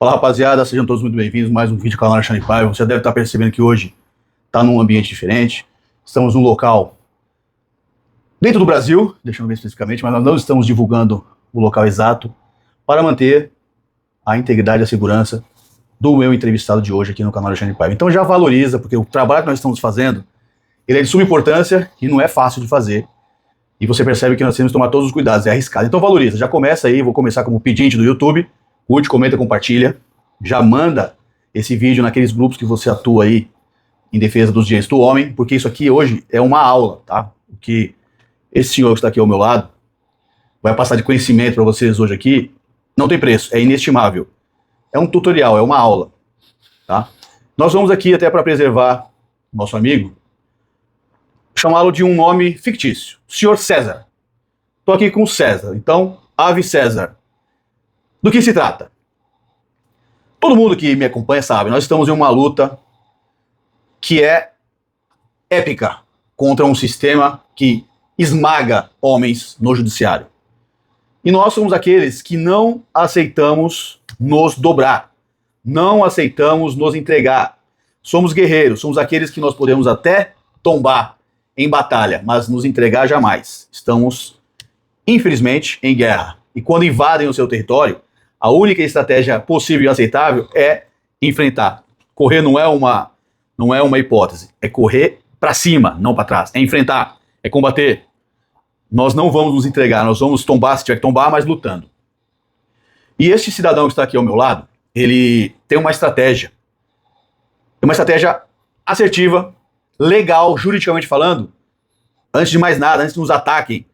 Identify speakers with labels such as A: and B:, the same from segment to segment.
A: Fala rapaziada, sejam todos muito bem-vindos a mais um vídeo do canal Alexandre Paiva. Você deve estar percebendo que hoje está num ambiente diferente. Estamos num local dentro do Brasil, deixando bem especificamente, mas nós não estamos divulgando o local exato para manter a integridade e a segurança do meu entrevistado de hoje aqui no canal Alexandre Paiva. Então já valoriza, porque o trabalho que nós estamos fazendo, ele é de suma importância e não é fácil de fazer. E você percebe que nós temos que tomar todos os cuidados, é arriscado. Então valoriza, já começa aí, vou começar como pedinte do YouTube. Curte, comenta, compartilha, já manda esse vídeo naqueles grupos que você atua aí em defesa dos direitos do homem, porque isso aqui hoje é uma aula, tá? O que esse senhor que está aqui ao meu lado vai passar de conhecimento para vocês hoje aqui, não tem preço, é inestimável. É um tutorial, é uma aula, tá? Nós vamos aqui até para preservar nosso amigo, chamá-lo de um nome fictício, Senhor César. Estou aqui com o César, então, Ave César. Do que se trata? Todo mundo que me acompanha sabe, nós estamos em uma luta que é épica contra um sistema que esmaga homens no judiciário. E nós somos aqueles que não aceitamos nos dobrar, não aceitamos nos entregar. Somos guerreiros, somos aqueles que nós podemos até tombar em batalha, mas nos entregar jamais. Estamos, infelizmente, em guerra. E quando invadem o seu território, a única estratégia possível e aceitável é enfrentar. Correr não é uma hipótese. É correr para cima, não para trás. É enfrentar, é combater. Nós não vamos nos entregar, nós vamos tombar se tiver que tombar, mas lutando. E este cidadão que está aqui ao meu lado, ele tem uma estratégia. Uma estratégia assertiva, legal, juridicamente falando. Antes de mais nada, antes que nos ataquem,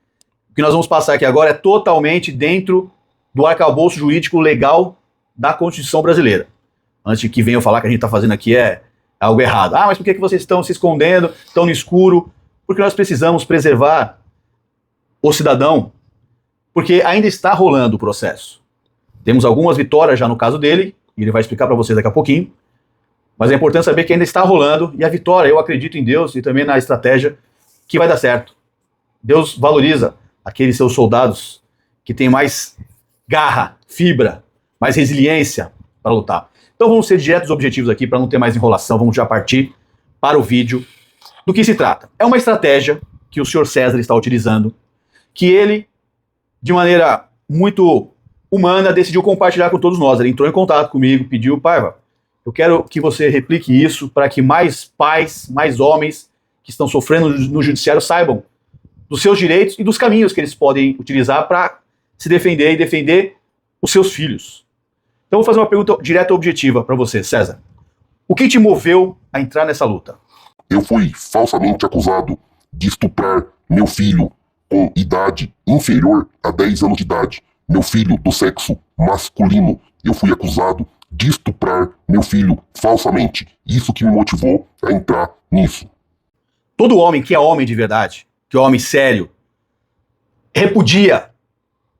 A: o que nós vamos passar aqui agora é totalmente dentro do arcabouço jurídico legal da Constituição brasileira. Antes de que venham falar que a gente está fazendo aqui é algo errado. Ah, mas por que vocês estão se escondendo, estão no escuro? Porque nós precisamos preservar o cidadão, porque ainda está rolando o processo. Temos algumas vitórias já no caso dele, e ele vai explicar para vocês daqui a pouquinho, mas é importante saber que ainda está rolando, e a vitória, eu acredito em Deus e também na estratégia que vai dar certo. Deus valoriza aqueles seus soldados que têm mais garra, fibra, mais resiliência para lutar. Então vamos ser diretos objetivos aqui para não ter mais enrolação, vamos já partir para o vídeo. Do que se trata? É uma estratégia que o senhor César está utilizando, que ele, de maneira muito humana, decidiu compartilhar com todos nós. Ele entrou em contato comigo, pediu: Paiva, eu quero que você replique isso para que mais pais, mais homens que estão sofrendo no judiciário saibam dos seus direitos e dos caminhos que eles podem utilizar para se defender e defender os seus filhos. Então vou fazer uma pergunta direta e objetiva para você, César. O que te moveu a entrar nessa luta?
B: Eu fui falsamente acusado de estuprar meu filho com idade inferior a 10 anos de idade. Meu filho do sexo masculino. Eu fui acusado de estuprar meu filho falsamente. Isso que me motivou a entrar nisso.
A: Todo homem que é homem de verdade, que é homem sério, repudia,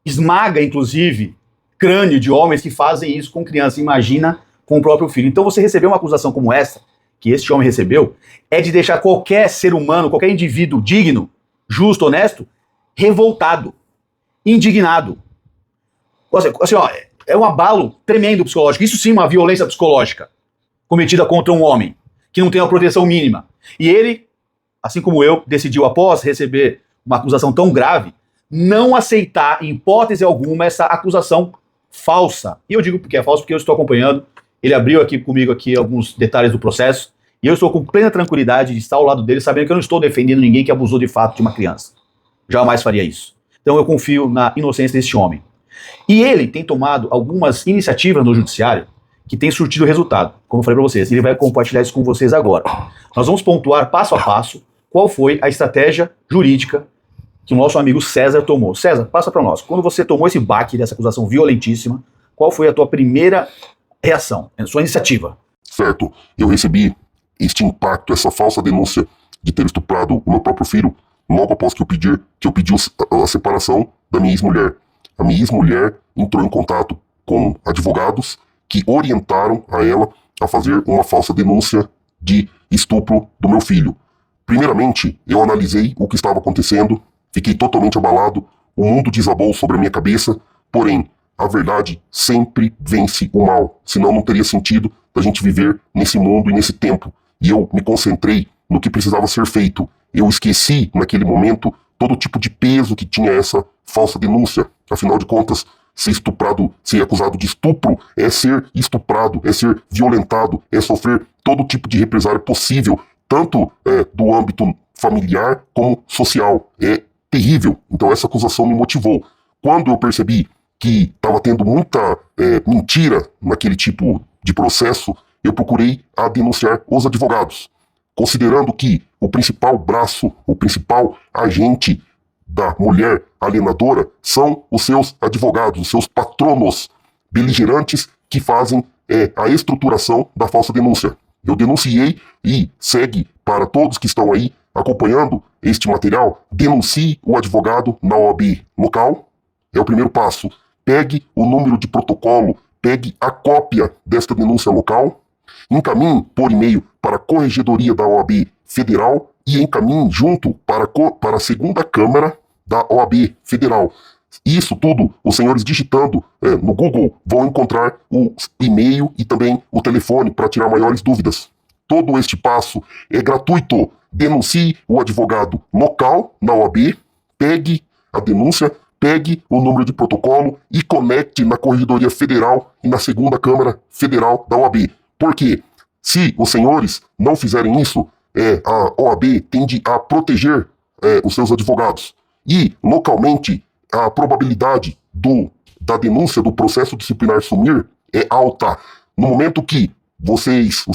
A: esmaga, inclusive, crânio de homens que fazem isso com criança. Imagina com o próprio filho. Então você receber uma acusação como essa, que este homem recebeu, é de deixar qualquer ser humano, qualquer indivíduo digno, justo, honesto, revoltado, indignado. Assim, ó, é um abalo tremendo psicológico. Isso sim é uma violência psicológica cometida contra um homem que não tem uma proteção mínima. E ele, assim como eu, decidiu, após receber uma acusação tão grave, não aceitar, em hipótese alguma, essa acusação falsa. E eu digo porque é falso, porque eu estou acompanhando. Ele abriu aqui comigo aqui alguns detalhes do processo, e eu estou com plena tranquilidade de estar ao lado dele, sabendo que eu não estou defendendo ninguém que abusou de fato de uma criança. Jamais faria isso. Então eu confio na inocência deste homem. E ele tem tomado algumas iniciativas no judiciário que tem surtido resultado, como eu falei para vocês. Ele vai compartilhar isso com vocês agora. Nós vamos pontuar passo a passo qual foi a estratégia jurídica que o nosso amigo César tomou. César, passa para nós. Quando você tomou esse baque dessa acusação violentíssima, qual foi a tua primeira reação, a sua iniciativa?
B: Certo, eu recebi este impacto, essa falsa denúncia de ter estuprado o meu próprio filho, logo após que eu pedi a separação da minha ex-mulher. A minha ex-mulher entrou em contato com advogados que orientaram a ela a fazer uma falsa denúncia de estupro do meu filho. Primeiramente, eu analisei o que estava acontecendo, fiquei totalmente abalado, o mundo desabou sobre a minha cabeça, porém, a verdade sempre vence o mal. Senão não teria sentido da gente viver nesse mundo e nesse tempo. E eu me concentrei no que precisava ser feito. Eu esqueci, naquele momento, todo tipo de peso que tinha essa falsa denúncia. Afinal de contas, ser estuprado, ser acusado de estupro, é ser estuprado, é ser violentado, é sofrer todo tipo de represália possível, tanto do âmbito familiar como social. É terrível. Então essa acusação me motivou. Quando eu percebi que estava tendo muita mentira naquele tipo de processo, eu procurei a denunciar os advogados, considerando que o principal braço, o principal agente da mulher alienadora são os seus advogados, os seus patronos beligerantes que fazem a estruturação da falsa denúncia. Eu denunciei e segue para todos que estão aí acompanhando este material, denuncie o advogado na OAB local. É o primeiro passo. Pegue o número de protocolo, pegue a cópia desta denúncia local, encaminhe por e-mail para a Corregedoria da OAB Federal e encaminhe junto para a segunda Câmara da OAB Federal. Isso tudo, os senhores digitando no Google vão encontrar o e-mail e também o telefone para tirar maiores dúvidas. Todo este passo é gratuito. Denuncie o advogado local na OAB, pegue a denúncia, pegue o número de protocolo e conecte na Corregedoria Federal e na segunda Câmara Federal da OAB. Porque se os senhores não fizerem isso, a OAB tende a proteger os seus advogados. E, localmente, a probabilidade da denúncia do processo disciplinar sumir é alta. No momento que os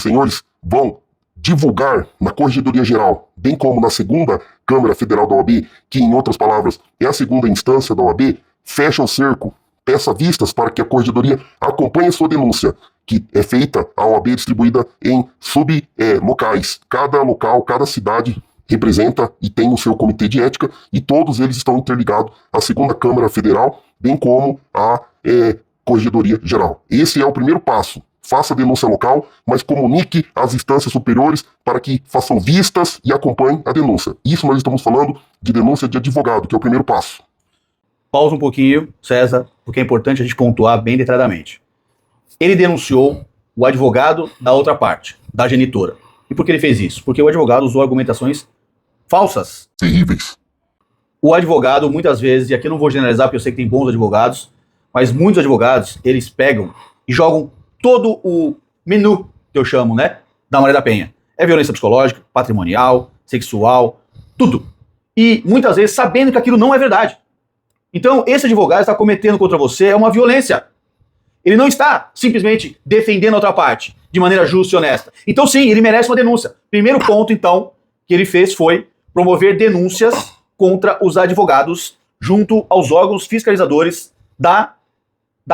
B: senhores, vão divulgar na Corregedoria Geral, bem como na segunda Câmara Federal da OAB, que, em outras palavras, é a segunda instância da OAB, fecha o cerco, peça vistas para que a Corregedoria acompanhe sua denúncia, que é feita, a OAB distribuída em sublocais. Cada local, cada cidade representa e tem o seu comitê de ética, e todos eles estão interligados à segunda Câmara Federal, bem como à Corregedoria Geral. Esse é o primeiro passo. Faça a denúncia local, mas comunique às instâncias superiores para que façam vistas e acompanhem a denúncia. Isso nós estamos falando de denúncia de advogado, que é o primeiro passo.
A: Pausa um pouquinho, César, porque é importante a gente pontuar bem detalhadamente. Ele denunciou o advogado da outra parte, da genitora. E por que ele fez isso? Porque o advogado usou argumentações falsas.
B: Terríveis.
A: O advogado, muitas vezes, e aqui eu não vou generalizar porque eu sei que tem bons advogados, mas muitos advogados, eles pegam e jogam todo o menu, que eu chamo, né, da Maria da Penha. É violência psicológica, patrimonial, sexual, tudo. E muitas vezes sabendo que aquilo não é verdade. Então, esse advogado está cometendo contra você uma violência. Ele não está simplesmente defendendo a outra parte de maneira justa e honesta. Então, sim, ele merece uma denúncia. Primeiro ponto, então, que ele fez foi promover denúncias contra os advogados junto aos órgãos fiscalizadores da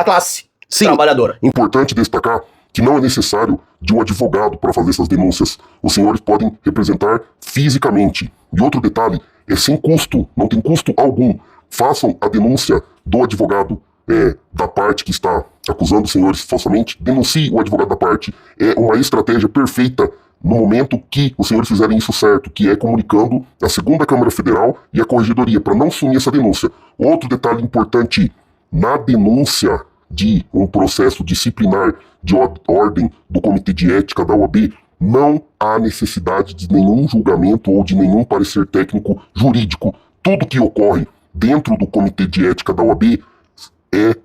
A: classe trabalhadora.
B: Importante destacar que não é necessário de um advogado para fazer essas denúncias. Os senhores podem representar fisicamente. E outro detalhe, é sem custo, não tem custo algum. Façam a denúncia do advogado da parte que está acusando os senhores falsamente. Denuncie o advogado da parte. É uma estratégia perfeita no momento que os senhores fizerem isso certo, que é comunicando a segunda Câmara Federal e a Corregedoria, para não sumir essa denúncia. Outro detalhe importante, na denúncia de um processo disciplinar de ordem do Comitê de Ética da OAB, não há necessidade de nenhum julgamento ou de nenhum parecer técnico jurídico. Tudo que ocorre dentro do Comitê de Ética da OAB é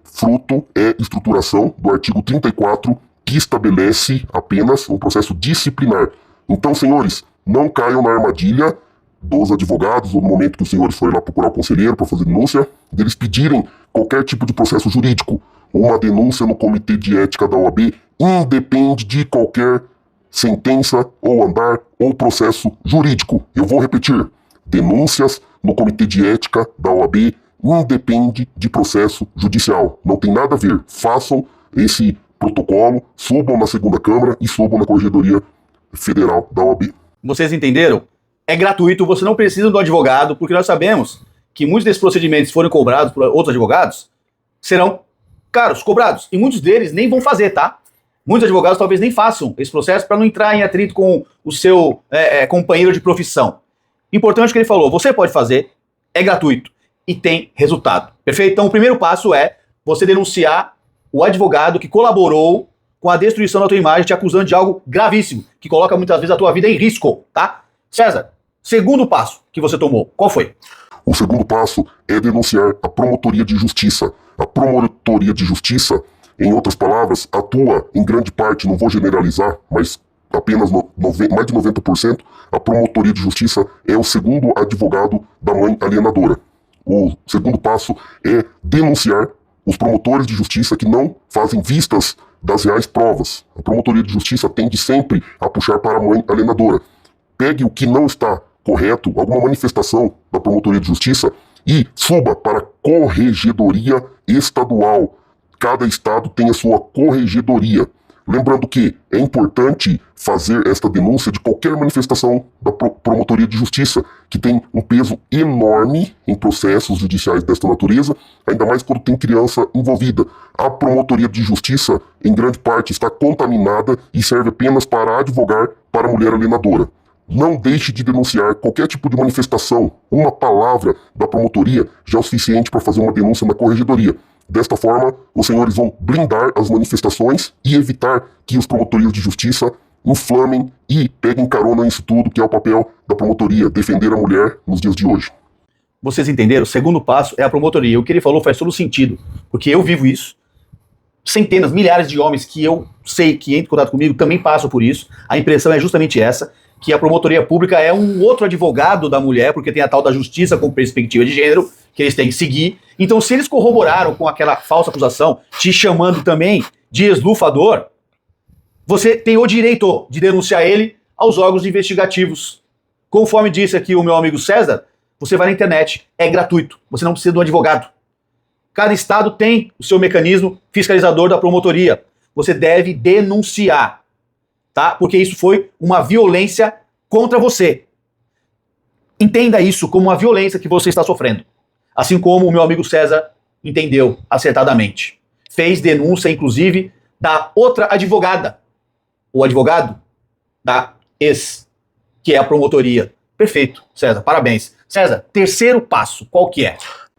B: estruturação do artigo 34, que estabelece apenas um processo disciplinar. Então, senhores, não caiam na armadilha dos advogados, ou no momento que os senhores forem lá procurar o conselheiro para fazer denúncia, deles pedirem qualquer tipo de processo jurídico. Uma denúncia no Comitê de Ética da OAB independe de qualquer sentença ou andar ou processo jurídico. Eu vou repetir, denúncias no Comitê de Ética da OAB independe de processo judicial. Não tem nada a ver. Façam esse protocolo, subam na segunda Câmara e subam na Corregedoria Federal da OAB.
A: Vocês entenderam? É gratuito, você não precisa do advogado, porque nós sabemos que muitos desses procedimentos, se forem cobrados por outros advogados, serão caros, cobrados. E muitos deles nem vão fazer, tá? Muitos advogados talvez nem façam esse processo para não entrar em atrito com o seu companheiro de profissão. Importante que ele falou, você pode fazer, é gratuito e tem resultado. Perfeito? Então o primeiro passo é você denunciar o advogado que colaborou com a destruição da tua imagem, te acusando de algo gravíssimo, que coloca muitas vezes a tua vida em risco, tá? César, segundo passo que você tomou, qual foi?
B: O segundo passo é denunciar a promotoria de justiça. A promotoria de justiça, em outras palavras, atua em grande parte, não vou generalizar, mas apenas mais de 90%, a promotoria de justiça é o segundo advogado da mãe alienadora. O segundo passo é denunciar os promotores de justiça que não fazem vistas das reais provas. A promotoria de justiça tende sempre a puxar para a mãe alienadora. Pegue o que não está correto, alguma manifestação da promotoria de justiça, e suba para a corregedoria estadual. Cada estado tem a sua corregedoria. Lembrando que é importante fazer esta denúncia de qualquer manifestação da promotoria de justiça, que tem um peso enorme em processos judiciais desta natureza, ainda mais quando tem criança envolvida. A promotoria de justiça, em grande parte, está contaminada e serve apenas para advogar para a mulher alienadora. Não deixe de denunciar qualquer tipo de manifestação. Uma palavra da promotoria já é o suficiente para fazer uma denúncia na corregedoria. Desta forma, os senhores vão blindar as manifestações e evitar que os promotorias de justiça inflamem e peguem carona nisso tudo, que é o papel da promotoria, defender a mulher nos dias de hoje.
A: Vocês entenderam? O segundo passo é a promotoria. O que ele falou faz todo sentido, porque eu vivo isso. Centenas, milhares de homens que eu sei que entram em contato comigo também passam por isso. A impressão é justamente essa, que a promotoria pública é um outro advogado da mulher, porque tem a tal da justiça com perspectiva de gênero, que eles têm que seguir. Então, se eles corroboraram com aquela falsa acusação, te chamando também de eslufador, você tem o direito de denunciar ele aos órgãos investigativos. Conforme disse aqui o meu amigo César, você vai na internet, é gratuito, você não precisa de um advogado. Cada estado tem o seu mecanismo fiscalizador da promotoria. Você deve denunciar, tá? Porque isso foi uma violência contra você. Entenda isso como uma violência que você está sofrendo. Assim como o meu amigo César entendeu acertadamente. Fez denúncia, inclusive, da outra advogada. O advogado da ex, que é a promotoria. Perfeito, César, parabéns. César, terceiro passo, qual que é?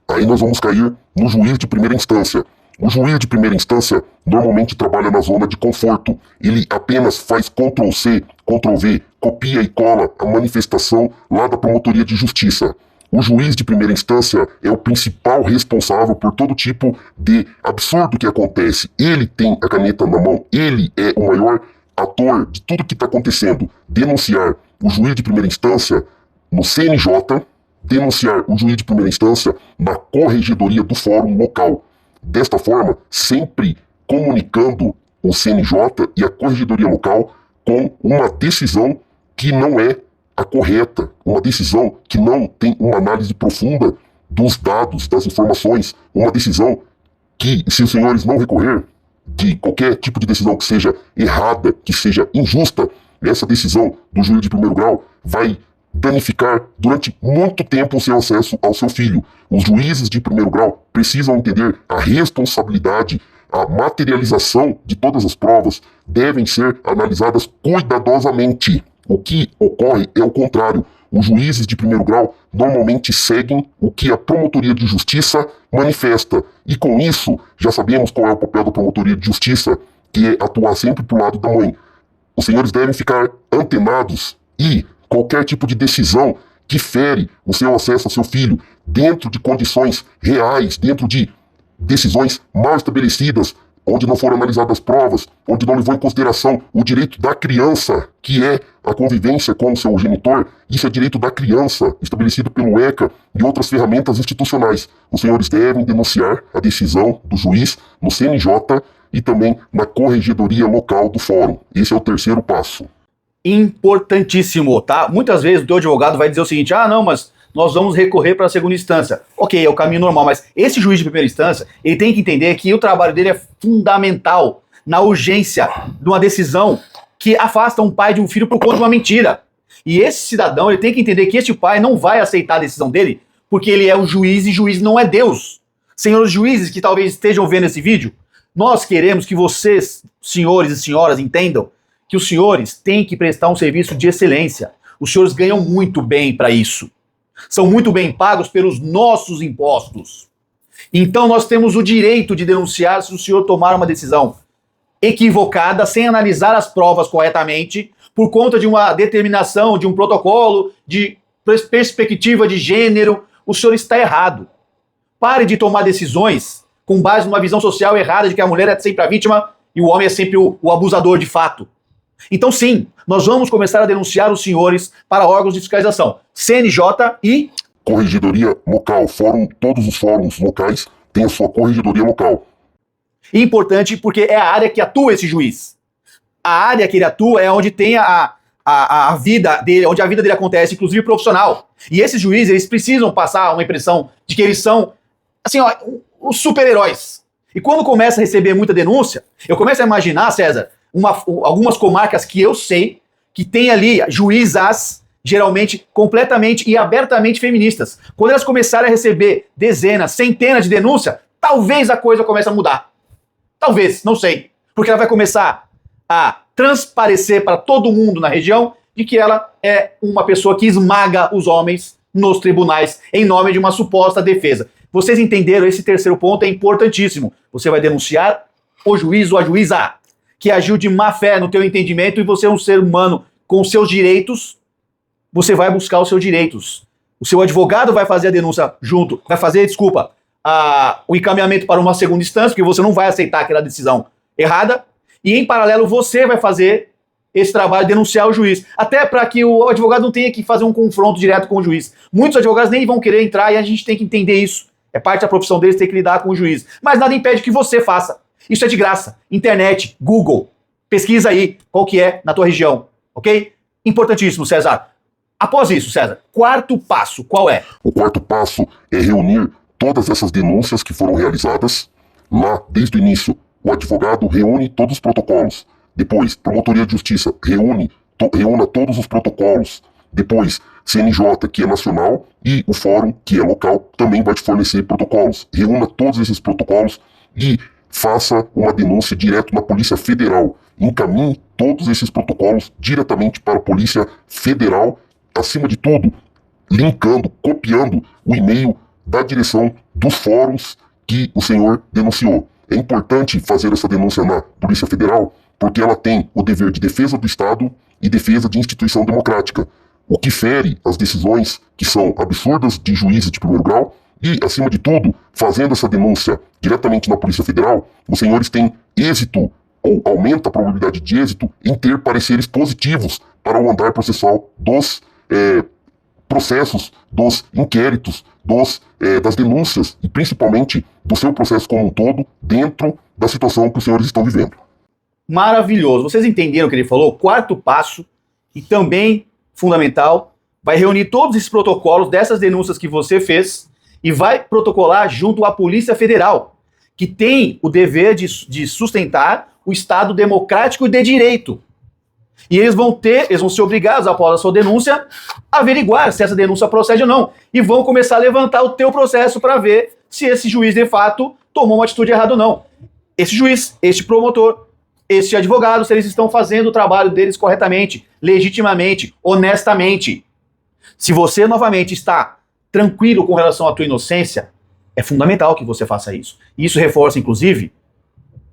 B: Aí nós vamos cair no juiz de primeira instância. O juiz de primeira instância normalmente trabalha na zona de conforto. Ele apenas faz Ctrl+C, Ctrl+V, copia e cola a manifestação lá da promotoria de justiça. O juiz de primeira instância é o principal responsável por todo tipo de absurdo que acontece. Ele tem a caneta na mão, ele é o maior ator de tudo que está acontecendo. Denunciar o juiz de primeira instância no CNJ, denunciar o juiz de primeira instância na corregedoria do fórum local. Desta forma, sempre comunicando o CNJ e a corregedoria local com uma decisão que não é a correta, uma decisão que não tem uma análise profunda dos dados, das informações, uma decisão que, se os senhores não recorrer de qualquer tipo de decisão que seja errada, que seja injusta, essa decisão do juiz de primeiro grau vai danificar durante muito tempo o seu acesso ao seu filho. Os juízes de primeiro grau precisam entender a responsabilidade, a materialização de todas as provas devem ser analisadas cuidadosamente. O que ocorre é o contrário. Os juízes de primeiro grau normalmente seguem o que a promotoria de justiça manifesta. E com isso, já sabemos qual é o papel da promotoria de justiça, que é atuar sempre para o lado da mãe. Os senhores devem ficar antenados e qualquer tipo de decisão que fere o seu acesso ao seu filho, dentro de condições reais, dentro de decisões mal estabelecidas, onde não foram analisadas provas, onde não levou em consideração o direito da criança, que é a convivência com o seu genitor, isso é direito da criança, estabelecido pelo ECA e outras ferramentas institucionais. Os senhores devem denunciar a decisão do juiz no CNJ e também na corregedoria local do fórum. Esse é o terceiro passo.
A: Importantíssimo, tá? Muitas vezes o teu advogado vai dizer o seguinte, não, mas nós vamos recorrer para a segunda instância. Ok, é o caminho normal, mas esse juiz de primeira instância, ele tem que entender que o trabalho dele é fundamental na urgência de uma decisão que afasta um pai de um filho por conta de uma mentira. E esse cidadão, ele tem que entender que este pai não vai aceitar a decisão dele porque ele é o juiz e juiz não é Deus. Senhores juízes que talvez estejam vendo esse vídeo, nós queremos que vocês, senhores e senhoras, entendam que os senhores têm que prestar um serviço de excelência. Os senhores ganham muito bem para isso. São muito bem pagos pelos nossos impostos. Então nós temos o direito de denunciar se o senhor tomar uma decisão equivocada, sem analisar as provas corretamente, por conta de uma determinação, de um protocolo, de perspectiva de gênero. O senhor está errado. Pare de tomar decisões com base numa visão social errada de que a mulher é sempre a vítima e o homem é sempre o abusador de fato. Então sim, nós vamos começar a denunciar os senhores para órgãos de fiscalização, CNJ e
B: Corregedoria local, todos os fóruns locais têm a sua corregedoria local.
A: Importante porque é a área que atua esse juiz. A área que ele atua é onde tem a vida dele, onde a vida dele acontece, inclusive profissional. E esses juízes, eles precisam passar uma impressão de que eles são, assim, ó, os super-heróis. E quando começa a receber muita denúncia, eu começo a imaginar, César, algumas comarcas que eu sei que tem ali juízas, geralmente completamente e abertamente feministas. Quando elas começarem a receber dezenas, centenas de denúncias, talvez a coisa comece a mudar. Talvez, não sei. Porque ela vai começar a transparecer para todo mundo na região de que ela é uma pessoa que esmaga os homens nos tribunais em nome de uma suposta defesa. Vocês entenderam? Esse terceiro ponto é importantíssimo. Você vai denunciar o juiz ou a juíza que agiu de má fé no teu entendimento e você é um ser humano com seus direitos, você vai buscar os seus direitos. O seu advogado vai fazer a denúncia junto, vai fazer, o encaminhamento para uma segunda instância, porque você não vai aceitar aquela decisão errada, e em paralelo você vai fazer esse trabalho, denunciar o juiz, até para que o advogado não tenha que fazer um confronto direto com o juiz. Muitos advogados nem vão querer entrar e a gente tem que entender isso. É parte da profissão deles ter que lidar com o juiz. Mas nada impede que você faça. Isso é de graça. Internet, Google, pesquisa aí qual que é na tua região, ok? Importantíssimo, César. Após isso, César, quarto passo, qual é?
B: O quarto passo é reunir todas essas denúncias que foram realizadas. Lá, desde o início, o advogado reúne todos os protocolos. Depois, Promotoria de Justiça reúna todos os protocolos. Depois, CNJ, que é nacional, e o fórum, que é local, também vai te fornecer protocolos. Reúna todos esses protocolos e faça uma denúncia direto na Polícia Federal. Encaminhe todos esses protocolos diretamente para a Polícia Federal, acima de tudo, linkando, copiando o e-mail da direção dos fóruns que o senhor denunciou. É importante fazer essa denúncia na Polícia Federal porque ela tem o dever de defesa do Estado e defesa de instituição democrática, o que fere as decisões que são absurdas de juízes de primeiro grau e, acima de tudo, fazendo essa denúncia diretamente na Polícia Federal, os senhores têm êxito ou aumenta a probabilidade de êxito em ter pareceres positivos para o andar processual dos processos, dos inquéritos, das denúncias e principalmente do seu processo como um todo dentro da situação que os senhores estão vivendo.
A: Maravilhoso. Vocês entenderam o que ele falou? Quarto passo, e também fundamental, vai reunir todos esses protocolos dessas denúncias que você fez e vai protocolar junto à Polícia Federal, que tem o dever de sustentar o Estado democrático e de direito. E eles vão ser obrigados, após a sua denúncia, a averiguar se essa denúncia procede ou não. E vão começar a levantar o teu processo para ver se esse juiz, de fato, tomou uma atitude errada ou não. Esse juiz, este promotor, este advogado, se eles estão fazendo o trabalho deles corretamente, legitimamente, honestamente. Se você, novamente, está tranquilo com relação à tua inocência, é fundamental que você faça isso. E isso reforça, inclusive,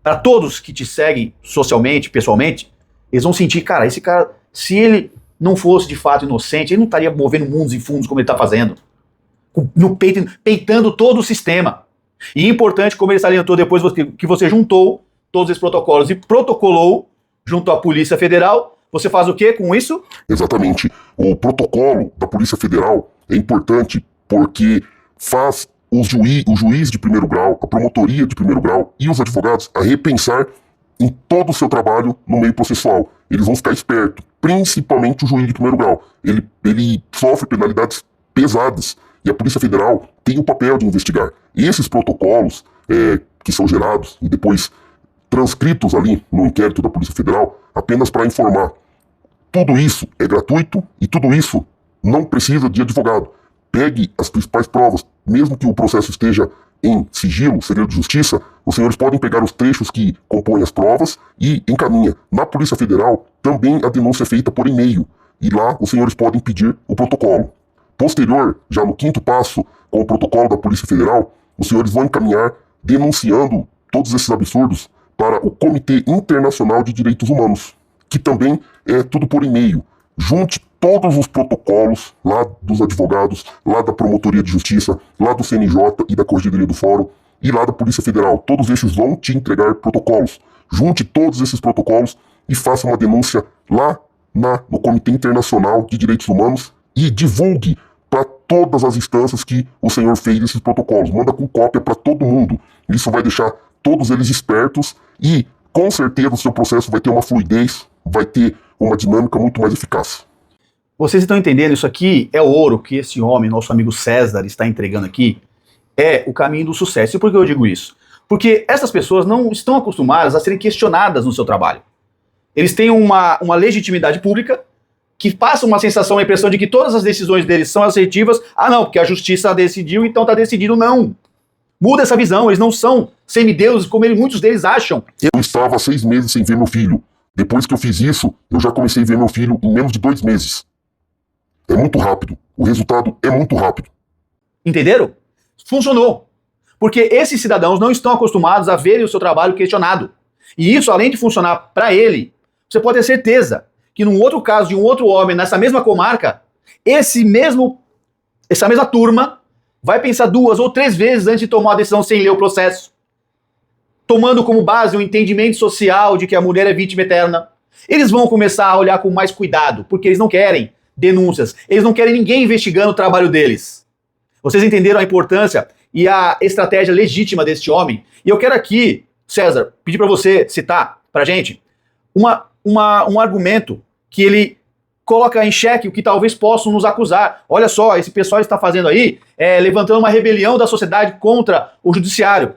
A: para todos que te seguem socialmente, pessoalmente, eles vão sentir, cara, esse cara, se ele não fosse de fato inocente, ele não estaria movendo mundos e fundos como ele está fazendo. Peitando todo o sistema. E importante, como ele salientou depois que você juntou todos esses protocolos e protocolou junto à Polícia Federal, você faz o quê com isso?
B: Exatamente. O protocolo da Polícia Federal é importante porque faz o juiz de primeiro grau, a promotoria de primeiro grau e os advogados a repensar em todo o seu trabalho no meio processual. Eles vão ficar espertos, principalmente o juiz de primeiro grau. Ele sofre penalidades pesadas e a Polícia Federal tem o papel de investigar. E esses protocolos que são gerados e depois transcritos ali no inquérito da Polícia Federal, apenas para informar. Tudo isso é gratuito e tudo isso não precisa de advogado. Pegue as principais provas, mesmo que o processo esteja em sigilo, segredo de justiça, os senhores podem pegar os trechos que compõem as provas e encaminha. Na Polícia Federal, também a denúncia é feita por e-mail, e lá os senhores podem pedir o protocolo. Posterior, já no quinto passo, com o protocolo da Polícia Federal, os senhores vão encaminhar denunciando todos esses absurdos para o Comitê Internacional de Direitos Humanos, que também é tudo por e-mail. Junte todos os protocolos lá dos advogados, lá da Promotoria de Justiça, lá do CNJ e da Corregedoria do Fórum, e lá da Polícia Federal. Todos esses vão te entregar protocolos. Junte todos esses protocolos e faça uma denúncia lá no Comitê Internacional de Direitos Humanos e divulgue para todas as instâncias que o senhor fez esses protocolos. Manda com cópia para todo mundo. Isso vai deixar todos eles espertos e, com certeza, o seu processo vai ter uma fluidez, vai ter uma dinâmica muito mais eficaz.
A: Vocês estão entendendo? Isso aqui é o ouro que esse homem, nosso amigo César, está entregando aqui. É o caminho do sucesso. E por que eu digo isso? Porque essas pessoas não estão acostumadas a serem questionadas no seu trabalho. Eles têm uma legitimidade pública que passa uma sensação, uma impressão de que todas as decisões deles são assertivas. Ah, não, porque a justiça decidiu, então está decidido. Não. Muda essa visão. Eles não são semideuses como muitos deles acham.
B: Eu estava há 6 meses sem ver meu filho. Depois que eu fiz isso, eu já comecei a ver meu filho em menos de 2 meses. É muito rápido. O resultado é muito rápido.
A: Entenderam? Funcionou. Porque esses cidadãos não estão acostumados a verem o seu trabalho questionado. E isso, além de funcionar para ele, você pode ter certeza que num outro caso de um outro homem nessa mesma comarca, essa mesma turma vai pensar 2 ou 3 vezes antes de tomar a decisão sem ler o processo. Tomando como base um entendimento social de que a mulher é vítima eterna. Eles vão começar a olhar com mais cuidado, porque eles não querem denúncias. Eles não querem ninguém investigando o trabalho deles. Vocês entenderam a importância e a estratégia legítima deste homem? E eu quero aqui, César, pedir para você citar pra gente um argumento que ele coloca em xeque o que talvez possam nos acusar. Olha só, esse pessoal está fazendo aí, levantando uma rebelião da sociedade contra o judiciário.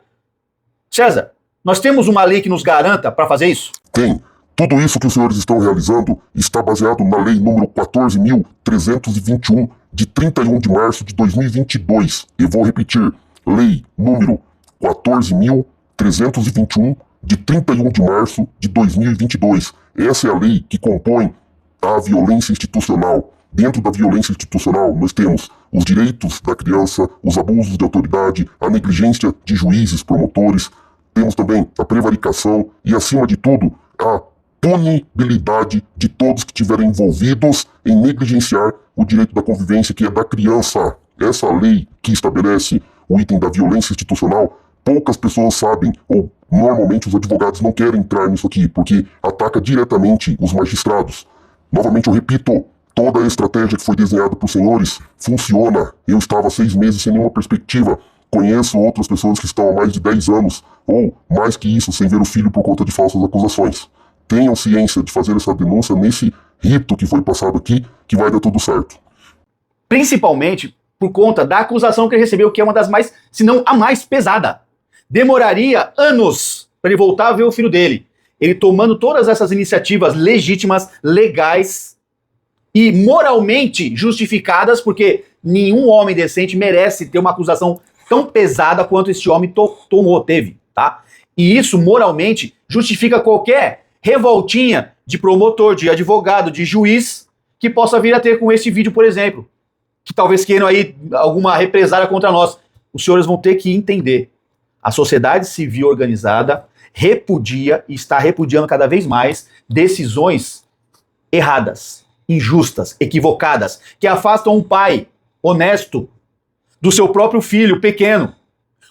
A: César, nós temos uma lei que nos garanta para fazer isso?
B: Tem. Tudo isso que os senhores estão realizando está baseado na Lei número 14.321, de 31 de março de 2022. Eu vou repetir. Lei número 14.321, de 31 de março de 2022. Essa é a lei que compõe a violência institucional. Dentro da violência institucional, nós temos os direitos da criança, os abusos de autoridade, a negligência de juízes, promotores, temos também a prevaricação e, acima de tudo, a punibilidade de todos que estiverem envolvidos em negligenciar o direito da convivência, que é da criança. Essa lei que estabelece o item da violência institucional, poucas pessoas sabem, ou normalmente os advogados não querem entrar nisso aqui, porque ataca diretamente os magistrados. Novamente eu repito, toda a estratégia que foi desenhada por senhores funciona. Eu estava 6 meses sem nenhuma perspectiva. Conheço outras pessoas que estão há mais de 10 anos, ou mais que isso, sem ver o filho por conta de falsas acusações. Tenham ciência de fazer essa denúncia nesse rito que foi passado aqui, que vai dar tudo certo.
A: Principalmente por conta da acusação que ele recebeu, que é uma das mais, se não a mais pesada. Demoraria anos para ele voltar a ver o filho dele. Ele tomando todas essas iniciativas legítimas, legais e moralmente justificadas, porque nenhum homem decente merece ter uma acusação tão pesada quanto esse homem teve, tá? E isso moralmente justifica qualquer revoltinha de promotor, de advogado, de juiz que possa vir a ter com esse vídeo, por exemplo, que talvez queiram aí alguma represália contra nós. Os senhores vão ter que entender. A sociedade civil organizada repudia e está repudiando cada vez mais decisões erradas, injustas, equivocadas, que afastam um pai honesto do seu próprio filho pequeno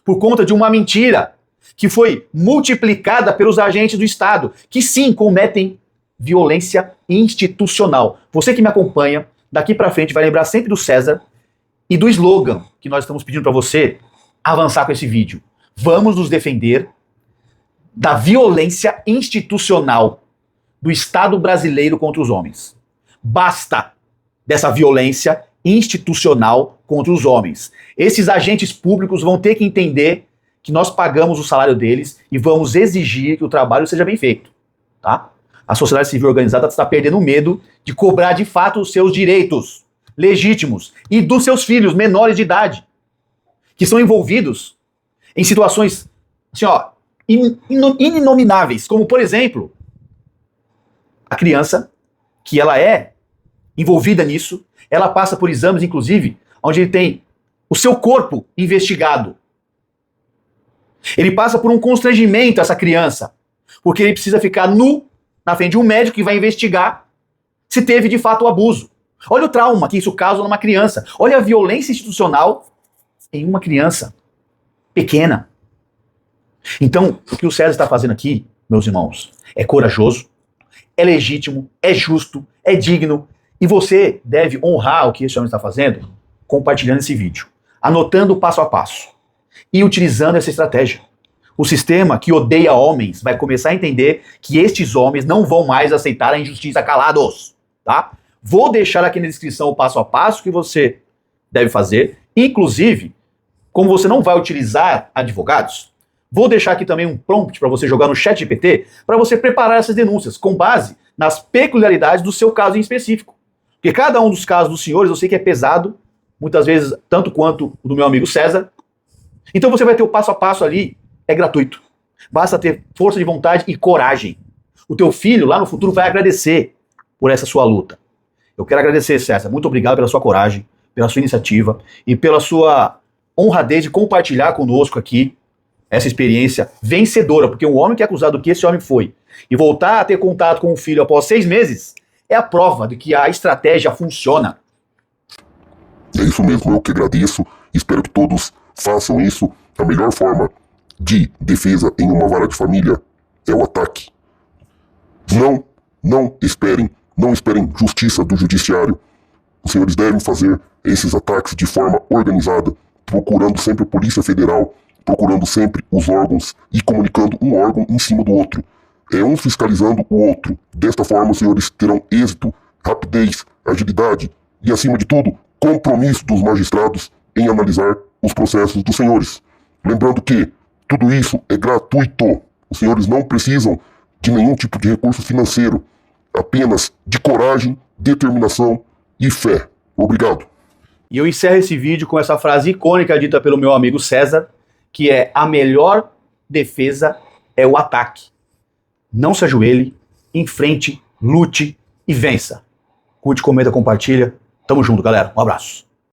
A: por conta de uma mentira que foi multiplicada pelos agentes do Estado, que sim cometem violência institucional. Você que me acompanha, daqui pra frente vai lembrar sempre do César e do slogan que nós estamos pedindo para você avançar com esse vídeo. Vamos nos defender da violência institucional do Estado brasileiro contra os homens. Basta dessa violência institucional contra os homens. Esses agentes públicos vão ter que entender que nós pagamos o salário deles e vamos exigir que o trabalho seja bem feito, tá? A sociedade civil organizada está perdendo o medo de cobrar de fato os seus direitos legítimos e dos seus filhos menores de idade, que são envolvidos em situações assim, ó, inimnomináveis, como por exemplo, a criança, que ela é envolvida nisso, ela passa por exames, inclusive, onde ele tem o seu corpo investigado. Ele passa por um constrangimento, essa criança, porque ele precisa ficar nu na frente de um médico que vai investigar se teve de fato o abuso. Olha o trauma que isso causa numa criança. Olha a violência institucional em uma criança pequena. Então, o que o César está fazendo aqui, meus irmãos, é corajoso, é legítimo, é justo, é digno, e você deve honrar o que esse homem está fazendo compartilhando esse vídeo, anotando o passo a passo e utilizando essa estratégia. O sistema que odeia homens vai começar a entender que estes homens não vão mais aceitar a injustiça calados, tá? Vou deixar aqui na descrição o passo a passo que você deve fazer, inclusive, como você não vai utilizar advogados, vou deixar aqui também um prompt para você jogar no ChatGPT para você preparar essas denúncias com base nas peculiaridades do seu caso em específico. Porque cada um dos casos dos senhores eu sei que é pesado, muitas vezes tanto quanto o do meu amigo César. Então você vai ter o passo a passo ali, é gratuito. Basta ter força de vontade e coragem. O teu filho lá no futuro vai agradecer por essa sua luta. Eu quero agradecer, César. Muito obrigado pela sua coragem, pela sua iniciativa e pela sua honradez de compartilhar conosco aqui essa experiência vencedora, porque um homem que é acusado do que esse homem foi e voltar a ter contato com o filho após 6 meses é a prova de que a estratégia funciona.
B: É isso mesmo, eu que agradeço. Espero que todos façam isso. A melhor forma de defesa em uma vara de família é o ataque. Não esperem justiça do judiciário. Os senhores devem fazer esses ataques de forma organizada, procurando sempre a Polícia Federal, procurando sempre os órgãos e comunicando um órgão em cima do outro. É um fiscalizando o outro. Desta forma, os senhores terão êxito, rapidez, agilidade e, acima de tudo, compromisso dos magistrados em analisar os processos dos senhores. Lembrando que tudo isso é gratuito. Os senhores não precisam de nenhum tipo de recurso financeiro, apenas de coragem, determinação e fé. Obrigado.
A: E eu encerro esse vídeo com essa frase icônica dita pelo meu amigo César, que é: a melhor defesa é o ataque. Não se ajoelhe, enfrente, lute e vença. Curte, comenta, compartilha. Tamo junto, galera. Um abraço.